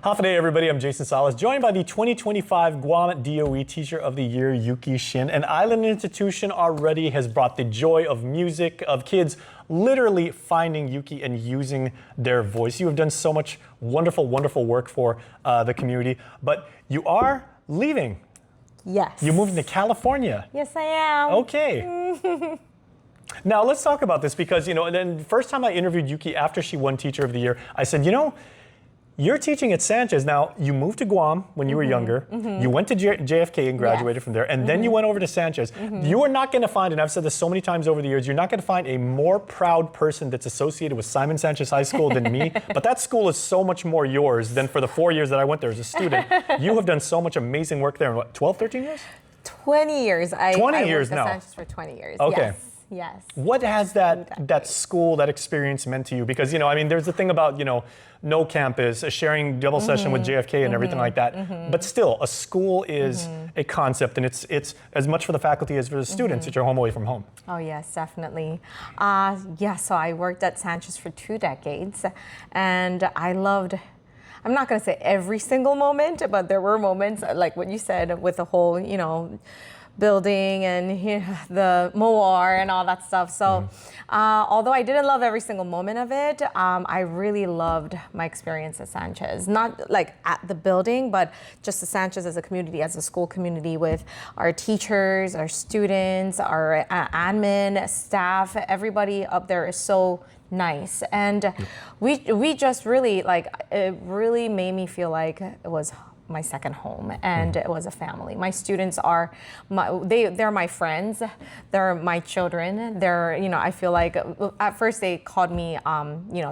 Hafa everybody, I'm Jason Salas, joined by the 2025 Guam DOE Teacher of the Year, Yooky Shin. An island institution already has brought the joy of music, of kids literally finding Yooky and using their voice. You have done so much wonderful, wonderful work for the community, but you are leaving. Yes. You moved to California. Yes, I am. Okay. Now let's talk about this because, and then the first time I interviewed Yooky after she won Teacher of the Year, I said, you're teaching at Sanchez. Now, you moved to Guam when you were younger. You went to JFK and graduated from there. And then you went over to Sanchez. You are not going to find, and I've said this so many times over the years, you're not going to find a more proud person that's associated with Simon Sanchez High School than me. But that school is so much more yours than for the 4 years that I went there as a student. You have done so much amazing work there in what, 12, 13 years? 20 years. 20 years now. I worked at Sanchez for 20 years. Okay. Yes. What has that school, that experience meant to you? Because, there's the thing about, no campus, a sharing double session with JFK and everything like that. But still, a school is a concept, and it's as much for the faculty as for the students at your home away from home. Oh, yes, definitely. So I worked at Sanchez for 2 decades, and I loved, I'm not going to say every single moment, but there were moments, like what you said, with the whole, building and the moar and all that stuff. So although I didn't love every single moment of it, I really loved my experience at Sanchez. Not like at the building, but just the Sanchez as a community, as a school community with our teachers, our students, our admin, staff. Everybody up there is so nice. And we just really, it really made me feel like it was my second home, and it was a family. My students are they're my friends, they're my children. They're, I feel like at first they called me,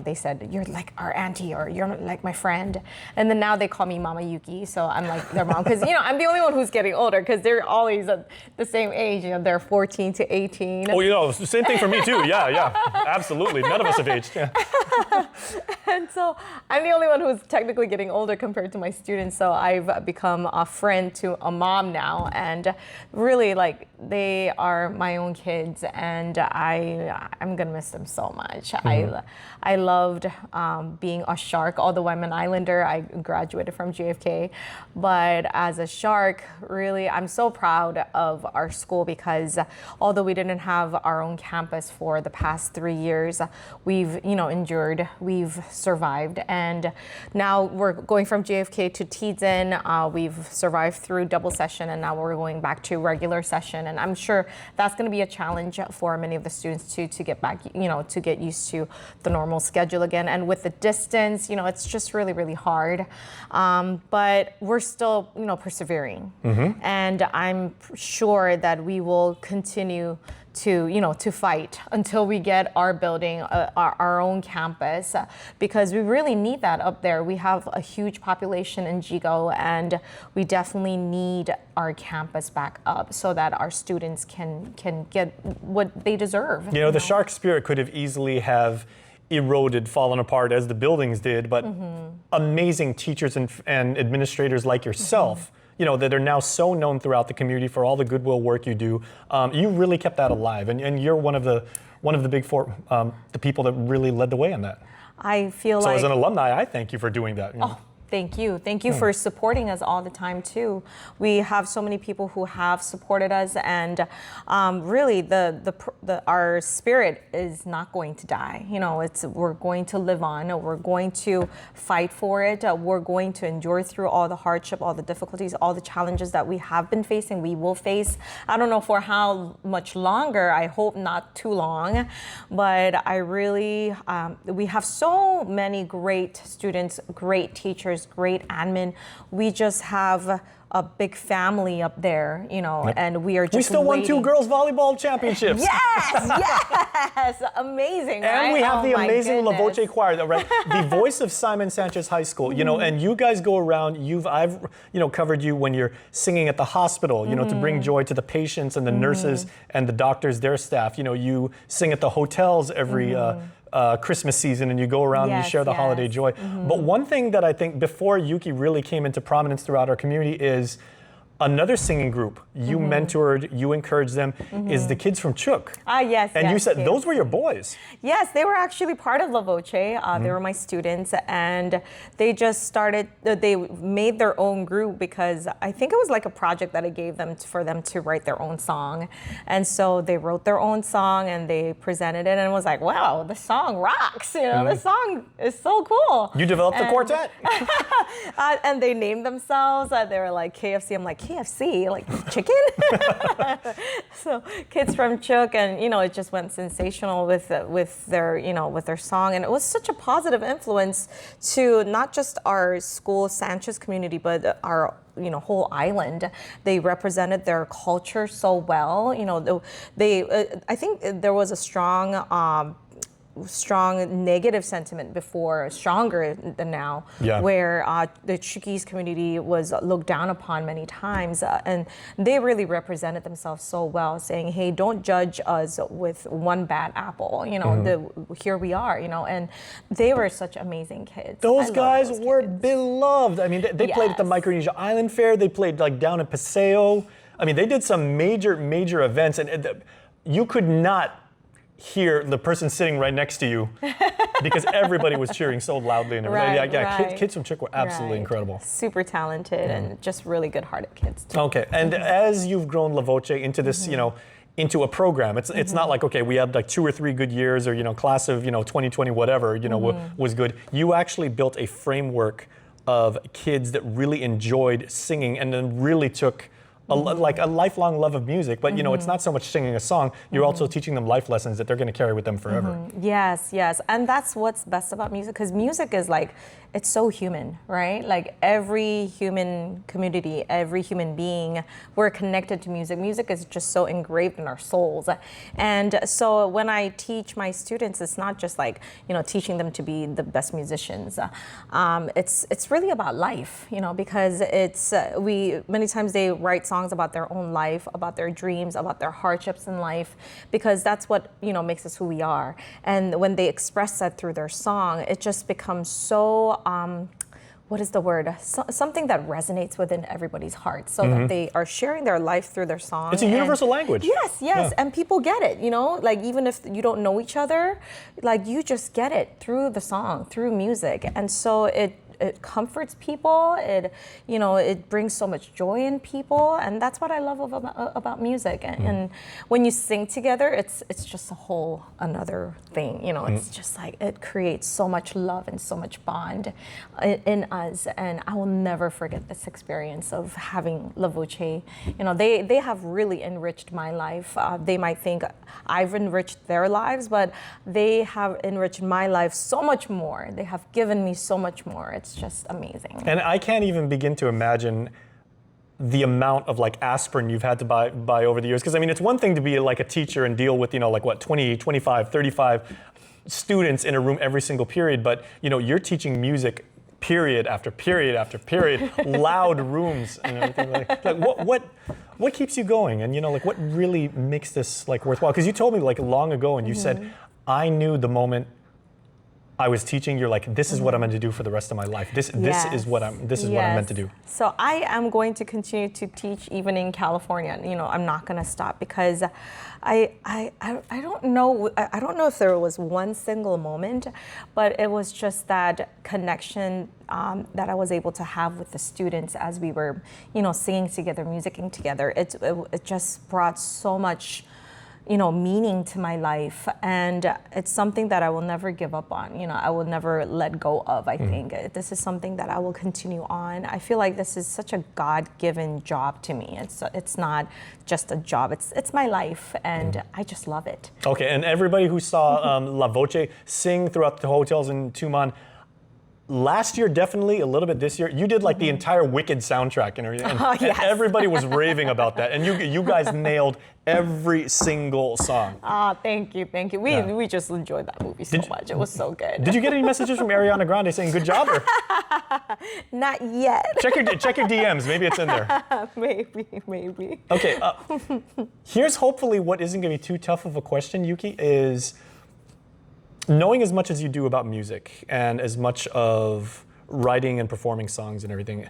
they said, you're like our auntie, or you're like my friend. And then now they call me Mama Yooky, so I'm like their mom, because I'm the only one who's getting older, because they're always at the same age. They're 14 to 18. Oh, same thing for me too. Yeah, absolutely. None of us have aged. Yeah. And so I'm the only one who's technically getting older compared to my students. So I've become a friend to a mom now, and really, they are my own kids, and I'm gonna miss them so much. I loved being a shark. Although I'm an islander, I graduated from JFK, but as a shark, really, I'm so proud of our school, because although we didn't have our own campus for the past 3 years, we've endured, we've survived, and now we're going from JFK to Teason. We've survived through double session, and now we're going back to regular session. And I'm sure that's going to be a challenge for many of the students to get back, to get used to the normal schedule again. And with the distance, it's just really, really hard. But we're still, persevering. And I'm sure that we will continue to fight until we get our building, our own campus, because we really need that up there. We have a huge population in GDOE, and we definitely need our campus back up so that our students can get what they deserve. The shark spirit could have easily have eroded, fallen apart as the buildings did, but amazing teachers and administrators like yourself, that are now so known throughout the community for all the goodwill work you do. You really kept that alive, and you're one of the big four, the people that really led the way on that. I feel so as an alumni, I thank you for doing that. Oh, thank you. Thank you for supporting us all the time too. We have so many people who have supported us, and really our spirit is not going to die. We're going to live on. We're going to fight for it. We're going to endure through all the hardship, all the difficulties, all the challenges that we have been facing, we will face. I don't know for how much longer. I hope not too long, but I really, we have so many great students, great teachers, great admin. We just have a big family up there, and we are just We still won waiting. 2 girls volleyball championships. Yes, amazing, right? And we have the amazing goodness. Voce choir, right? The voice of Simon Sanchez High School, and you guys go around, I've covered you when you're singing at the hospital, to bring joy to the patients and the nurses and the doctors, their staff. You sing at the hotels every Christmas season, and you go around and you share the holiday joy. But one thing that I think before Yooky really came into prominence throughout our community is Another singing group you mentored, you encouraged them, is the Kids From Chuuk. Ah, yes. And yes, you said yes. those were your boys. Yes, they were actually part of La Voce. They were my students, and they just started. They made their own group because I think it was like a project that I gave them for them to write their own song, and so they wrote their own song and they presented it, and it was like, wow, the song rocks! You know, the song is so cool. You developed a quartet. And they named themselves. They were like KFC. I'm like, KFC, like chicken. So Kids From Chuuk, and it just went sensational with their with their song, and it was such a positive influence to not just our school Sanchez community, but our whole island. They represented their culture so well. I think there was a strong negative sentiment before, stronger than now, where the Chuukese community was looked down upon many times, and they really represented themselves so well, saying, hey, don't judge us with one bad apple, here we are, and they were such amazing kids. Those guys were beloved. I mean, they played at the Micronesia Island Fair, they played like down in Paseo. I mean, they did some major events, and you could not hear the person sitting right next to you because everybody was cheering so loudly and everything. Kids From Chuuk were absolutely incredible. Super talented and just really good-hearted kids too. Okay, and as you've grown La Voce into this, into a program, it's not like, okay, we had like 2 or 3 good years, or class of 2020 whatever, was good. You actually built a framework of kids that really enjoyed singing and then really took like a lifelong love of music, but it's not so much singing a song, you're also teaching them life lessons that they're going to carry with them forever. Yes, and that's what's best about music, because music is like, it's so human, right? Like every human community, every human being, we're connected to music. Music is just so engraved in our souls. And so when I teach my students, it's not just like, teaching them to be the best musicians. It's really about life, because it's, many times they write songs about their own life, about their dreams, about their hardships in life, because that's what, makes us who we are. And when they express that through their song, it just becomes so, what is the word? Something that resonates within everybody's heart, so that they are sharing their life through their song. It's a universal language. Yes, and people get it, like even if you don't know each other, like you just get it through the song, through music. And so it comforts people. It brings so much joy in people, and that's what I love about music. And when you sing together, it's just a whole another thing. It's just like it creates so much love and so much bond in us. And I will never forget this experience of having La Voce. They have really enriched my life. They might think I've enriched their lives, but they have enriched my life so much more. They have given me so much more. It's just amazing. And I can't even begin to imagine the amount of like aspirin you've had to buy over the years. Because I mean, it's one thing to be like a teacher and deal with, 20, 25, 35 students in a room every single period, but you're teaching music period after period after period, loud rooms and everything. Like what keeps you going? And what really makes this like worthwhile? Because you told me like long ago, and you said, I knew the moment I was teaching, you're like, this is what I'm meant to do for the rest of my life. This is what I'm meant to do. So I am going to continue to teach even in California. I'm not going to stop, because I don't know. I don't know if there was one single moment, but it was just that connection that I was able to have with the students as we were, singing together, musicking together. It just brought so much meaning to my life, and it's something that I will never give up on. I will never let go of. I think this is something that I will continue on. I feel like this is such a God-given job to me. It's not just a job. It's my life, and I just love it. Okay, and everybody who saw La Voce sing throughout the hotels in Tumon, last year, definitely, a little bit this year, you did like the entire Wicked soundtrack and everything. And, yes. and everybody was raving about that. And you guys nailed every single song. Thank you. We just enjoyed that movie so much. It was so good. Did you get any messages from Ariana Grande saying good job? Or? Not yet. Check your DMs. Maybe it's in there. Maybe. Okay. Here's hopefully what isn't going to be too tough of a question, Yooky, is knowing as much as you do about music and as much of writing and performing songs and everything.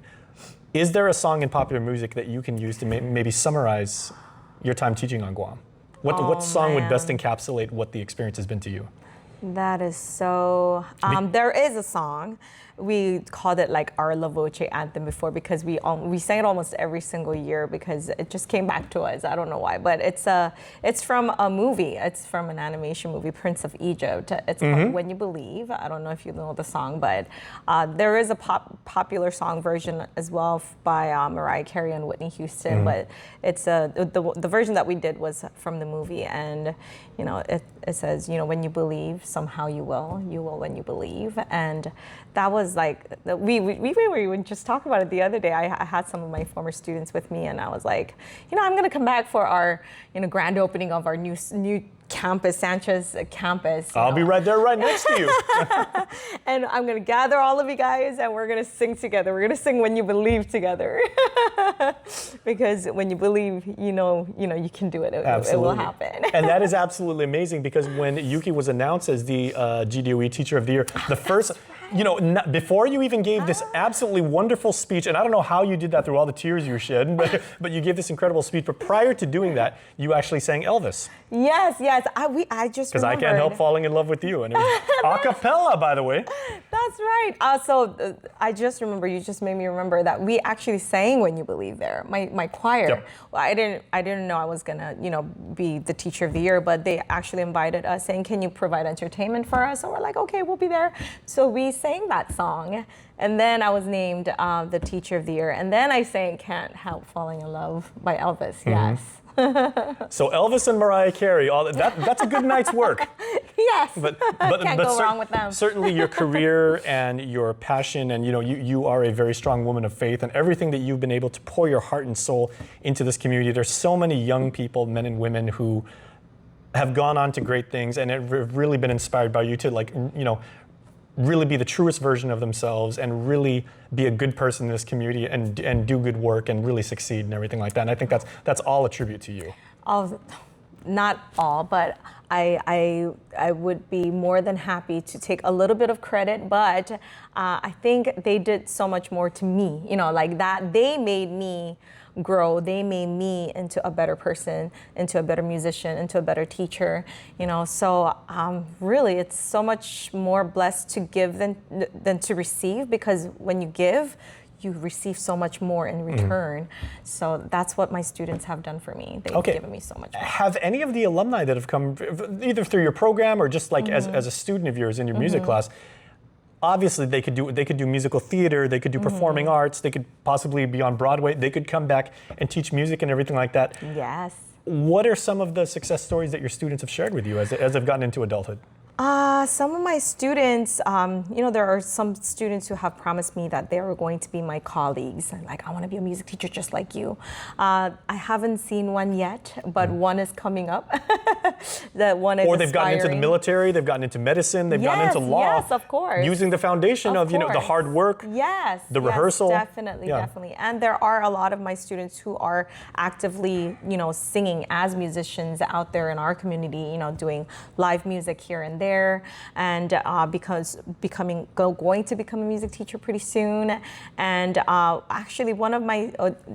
Is there a song in popular music that you can use to maybe summarize your time teaching on Guam? What song would best encapsulate what the experience has been to you? That is so. There is a song. We called it like our La Voce anthem before because we sang it almost every single year because it just came back to us. I don't know why, but it's from a movie. It's from an animation movie, Prince of Egypt. It's called When You Believe. I don't know if you know the song, but there is a popular song version as well by Mariah Carey and Whitney Houston. But it's the version that we did was from the movie, and it says, when you believe, somehow you will when you believe. And that was like, we were even just talking about it the other day. I had some of my former students with me, and I was like, I'm going to come back for our grand opening of our new campus, Sanchez campus. I'll be right there, right next to you. And I'm going to gather all of you guys, and we're going to sing together. We're going to sing When You Believe together. Because when you believe, you can do it. It will happen. And that is absolutely amazing, because when Yooky was announced as the GDOE Teacher of the Year, the first, before you even gave this absolutely wonderful speech, and I don't know how you did that through all the tears you shed, but you gave this incredible speech. But prior to doing that, you actually sang Elvis. Yes. I just because I can't help falling in love with you, and it was a cappella, by the way. That's right. So I just remember, you just made me remember that we actually sang When You Believe there. My choir. Yep. Well, I didn't know I was gonna be the Teacher of the Year, but they actually invited us, saying, "Can you provide entertainment for us?" So we're like, "Okay, we'll be there." So we sang that song, and then I was named the Teacher of the Year, and then I sang "Can't Help Falling in Love" by Elvis. Yes. So Elvis and Mariah Carey, that's a good night's work. Yes, but can't go wrong with them. Certainly your career and your passion, and you are a very strong woman of faith, and everything that you've been able to pour your heart and soul into this community. There's so many young people, men and women, who have gone on to great things and have really been inspired by you to really be the truest version of themselves and really be a good person in this community and do good work and really succeed and everything like that. And I think that's all a tribute to you. Not all, but I would be more than happy to take a little bit of credit, but I think they did so much more to me, like that. They made me grow. They made me into a better person, into a better musician, into a better teacher, so really it's so much more blessed to give than to receive, because when you give, you receive so much more in return. So that's what my students have done for me. They've given me so much more. Have any of the alumni that have come either through your program or just like as a student of yours in your music class, obviously they could do musical theater, they could do performing arts, they could possibly be on Broadway, they could come back and teach music and everything like that. Yes. What are some of the success stories that your students have shared with you as they've gotten into adulthood? Some of my students, there are some students who have promised me that they are going to be my colleagues. Like, I want to be a music teacher just like you. I haven't seen one yet, but one is coming up. That one is Or they've gotten into the military, they've gotten into medicine, they've gotten into law. Yes, of course. Using the foundation of the hard work, the rehearsal. Definitely. And there are a lot of my students who are actively, singing as musicians out there in our community, doing live music here and there. And because going to become a music teacher pretty soon. And actually one of my,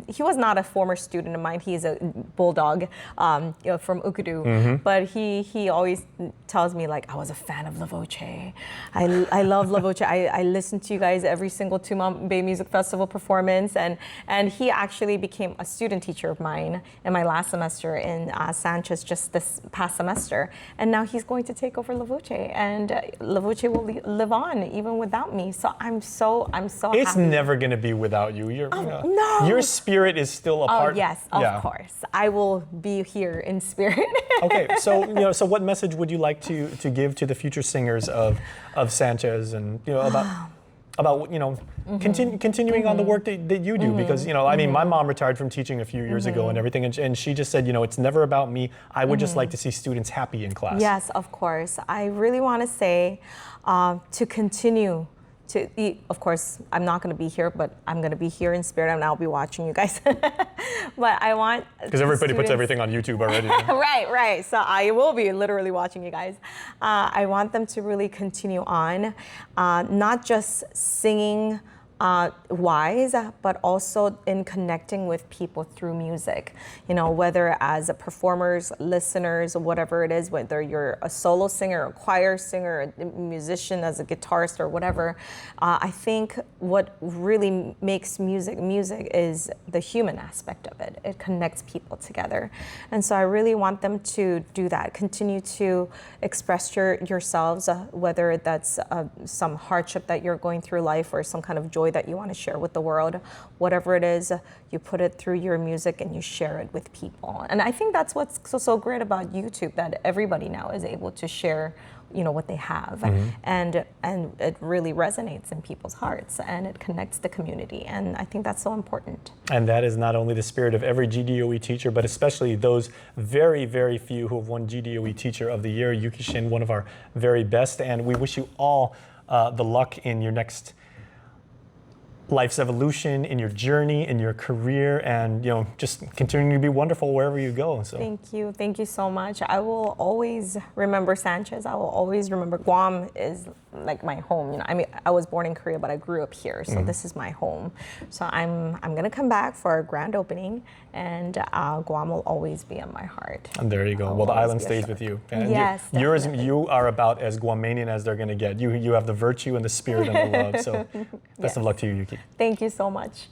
he was not a former student of mine, he is a bulldog from Ukadu, but he always tells me, like, I was a fan of La Voce. I love La Voce. I listen to you guys every single Tumam Bay Music Festival performance, and he actually became a student teacher of mine in my last semester in Sanchez just this past semester, and now he's going to take over La Voce. And La Voce will live on even without me. So I'm so happy. It's never going to be without you. No. Your spirit is still a part. Oh yes, of course. I will be here in spirit. Okay, so so what message would you like to give to the future singers of Sanchez, and about continuing on the work that you do, because I mean, my mom retired from teaching a few years ago and everything, and she just said, it's never about me. I would just like to see students happy in class. Yes, of course. I really want to say to continue to eat. Of course, I'm not going to be here, but I'm going to be here in spirit, and I'll be watching you guys. But I want because everybody puts everything on YouTube already. Right. So I will be literally watching you guys. I want them to really continue on, not just singing wise, but also in connecting with people through music. You know, whether as a performers, listeners, whatever it is, whether you're a solo singer, a choir singer, a musician, as a guitarist or whatever. I think what really makes music is the human aspect of it. It connects people together. And so I really want them to do that. Continue to express yourselves, whether that's some hardship that you're going through life or some kind of joy that you want to share with the world. Whatever it is, you put it through your music and you share it with people. And I think that's what's so great about YouTube, that everybody now is able to share, you know, what they have. And it really resonates in people's hearts, and it connects the community. And I think that's so important. And that is not only the spirit of every GDOE teacher, but especially those very, very few who have won GDOE Teacher of the Year. Yooky Shin, one of our very best. And we wish you all the luck in your next life's evolution, in your journey, in your career, and, you know, just continuing to be wonderful wherever you go. So thank you so much. I will always remember Sanchez. I will always remember Guam is like my home. You know, I mean, I was born in Korea, but I grew up here, so this is my home. So I'm gonna come back for our grand opening, and Guam will always be in my heart. And there you go. Well, the island stays with you. And yes, you are about as Guamanian as they're gonna get. You have the virtue and the spirit and the love. So best of luck to you, Yooky. Thank you so much.